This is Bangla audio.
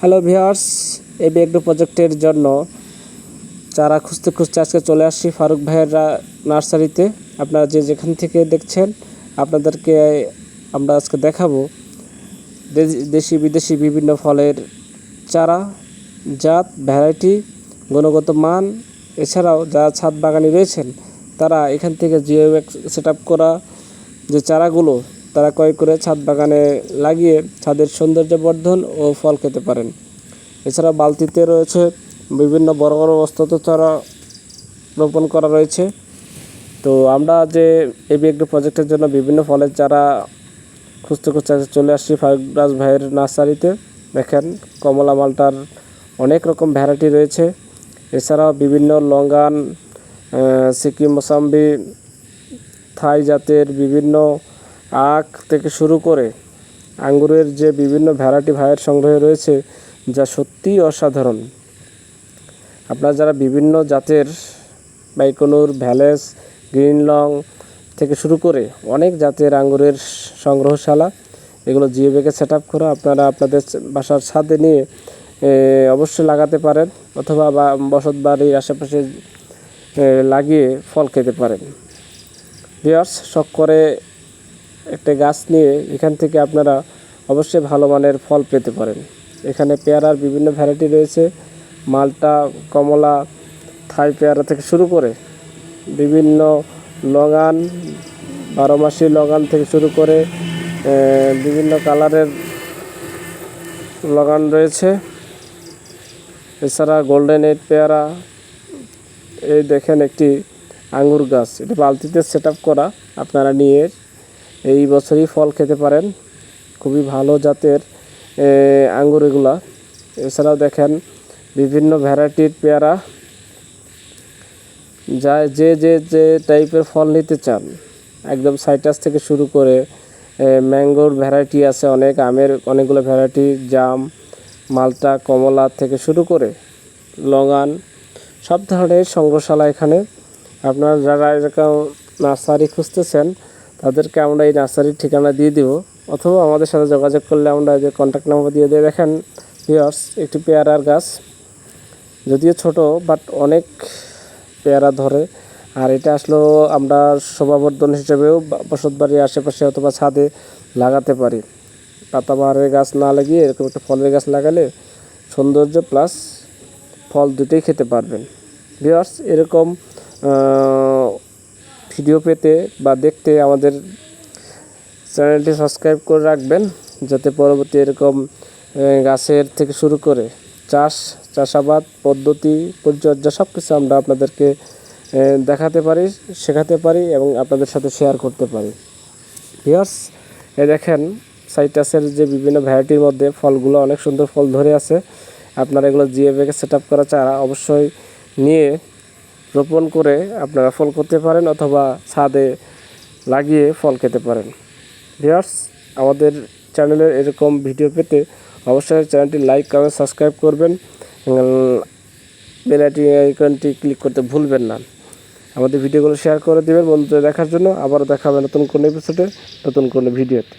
হ্যালো ভিউয়ার্স, এবি এগ্রো প্রজেক্টের জন্য চারা খুঁজতে খুঁজতে আজকে চলে আসছি ফারুক ভাইয়ের নার্সারিতে। আপনারা যে যেখান থেকে দেখছেন আপনাদেরকে আমরা আজকে দেখাবো দেশি বিদেশি বিভিন্ন ফলের চারা, জাত, ভ্যারাইটি, গুণগত মান। এছাড়াও যারা ছাদ বাগানি রয়েছেন তারা এখান থেকে জিও সেট আপ করা যে চারাগুলো তারা ক্রয় করে ছাদ বাগানে লাগিয়ে ছাদের সৌন্দর্য বর্ধন ও ফল খেতে পারেন। এছাড়া বালতিতে রয়েছে বিভিন্ন বড় বড় বস্তাতে চারা রোপণ করা রয়েছে। তো আমরা যে এবি এগ্রো প্রজেক্টের জন্য বিভিন্ন ফলের চারা খুঁজতে খুঁজতে চলে আসছি ফারুক ভাইয়ের নার্সারিতে। দেখেন, কমলা মালটার অনেক রকম ভ্যারাইটি রয়েছে। এছাড়াও বিভিন্ন লঙ্গান, সিকিম, মোসাম্বি, থাই জাতের বিভিন্ন আখ থেকে শুরু করে আঙ্গুরের যে বিভিন্ন ভ্যারাইটি ভাইয়ের সংগ্রহে রয়েছে, যা সত্যিই অসাধারণ। আপনারা যারা বিভিন্ন জাতের বাইকনুর, ভ্যালেস, গ্রিন লং থেকে শুরু করে অনেক জাতের আঙ্গুরের সংগ্রহশালা, এগুলো জিও ব্যাগে সেট আপ করা আপনারা আপনাদের বাসার ছাদে নিয়ে অবশ্যই লাগাতে পারেন, অথবা বসত বাড়ির আশেপাশে লাগিয়ে ফল খেতে পারেন। ভিউয়ার্স, শখ করে একটা গাছ নিয়ে এখান থেকে আপনারা অবশ্যই ভালো মানের ফল পেতে পারেন। এখানে পেয়ারার বিভিন্ন ভ্যারাইটি রয়েছে, মালটা, কমলা, থাই পেয়ারা থেকে শুরু করে বিভিন্ন লগান, 12 মাসি লগান থেকে শুরু করে বিভিন্ন কালারের লগান রয়েছে। এছাড়া গোল্ডেন এইট পেয়ারা, এই দেখেন একটি আঙ্গুর গাছ, এটা বালতিতে সেট আপ করা, আপনারা নিয়ে এই বছরই ফল খেতে পারেন। খুবই ভালো জাতের আঙ্গুর এগুলা। এছাড়াও দেখেন বিভিন্ন ভ্যারাইটির পেয়ারা, যা যে যে যে টাইপের ফল নিতে চান, একদম সাইট্রাস থেকে শুরু করে ম্যাঙ্গোর ভ্যারাইটি আছে অনেক, আমের অনেকগুলো ভ্যারাইটি, জাম, মালটা, কমলা থেকে শুরু করে লঙ্গান, সব ধরনের সংগ্রহশালা এখানে। আপনারা যারা এরকম নার্সারি খুঁজতেছেন তাদেরকে আমরা এই নার্সারির ঠিকানা দিয়ে দিব, অথবা আমাদের সাথে যোগাযোগ করলে আমরা যে কন্ট্যাক্ট নাম্বার দিয়ে দিয়ে। দেখেন ভিউয়ার্স, একটি পেয়ারার গাছ, যদিও ছোট বাট অনেক পেয়ারা ধরে। আর এটা আসলে আমরা শোভাবর্ধন হিসেবেও বসতবাড়ির আশেপাশে অথবা ছাদে লাগাতে পারি। পাতাবাহারের গাছ না লাগিয়ে এরকম একটা ফলের গাছ লাগালে সৌন্দর্য প্লাস ফল দুটোই খেতে পারবেন। ভিউয়ার্স, এরকম ভিডিও পেতে বা দেখতে আমাদের চ্যানেলটি সাবস্ক্রাইব করে রাখবেন, যাতে পরবর্তী এরকম গাছের থেকে শুরু করে চাষাবাদ পদ্ধতি, পরিচর্যা সব কিছু আমরা আপনাদেরকে দেখাতে পারি, শেখাতে পারি এবং আপনাদের সাথে শেয়ার করতে পারি। ভিউয়ার্স, দেখেন সাইট্রাসের যে বিভিন্ন ভ্যারাইটির মধ্যে ফলগুলো অনেক সুন্দর ফল ধরে আছে। আপনারা এগুলো জিও ব্যাগে সেট আপ করা চারা অবশ্যই নিয়ে রোপণ করে আপনারা ফল করতে পারেন, অথবা ছাদে লাগিয়ে ফল খেতে পারেন। ভিউয়ার্স, আমাদের চ্যানেলের এরকম ভিডিও পেতে অবশ্যই চ্যানেলটি লাইক, কমেন্ট, সাবস্ক্রাইব করবেন। বেল আইকনটি ক্লিক করতে ভুলবেন না। আমাদের ভিডিওগুলো শেয়ার করে দেবেন বন্ধুদের দেখার জন্য। আবারও দেখা হবে নতুন কোনো এপিসোডে, নতুন কোনো ভিডিওতে।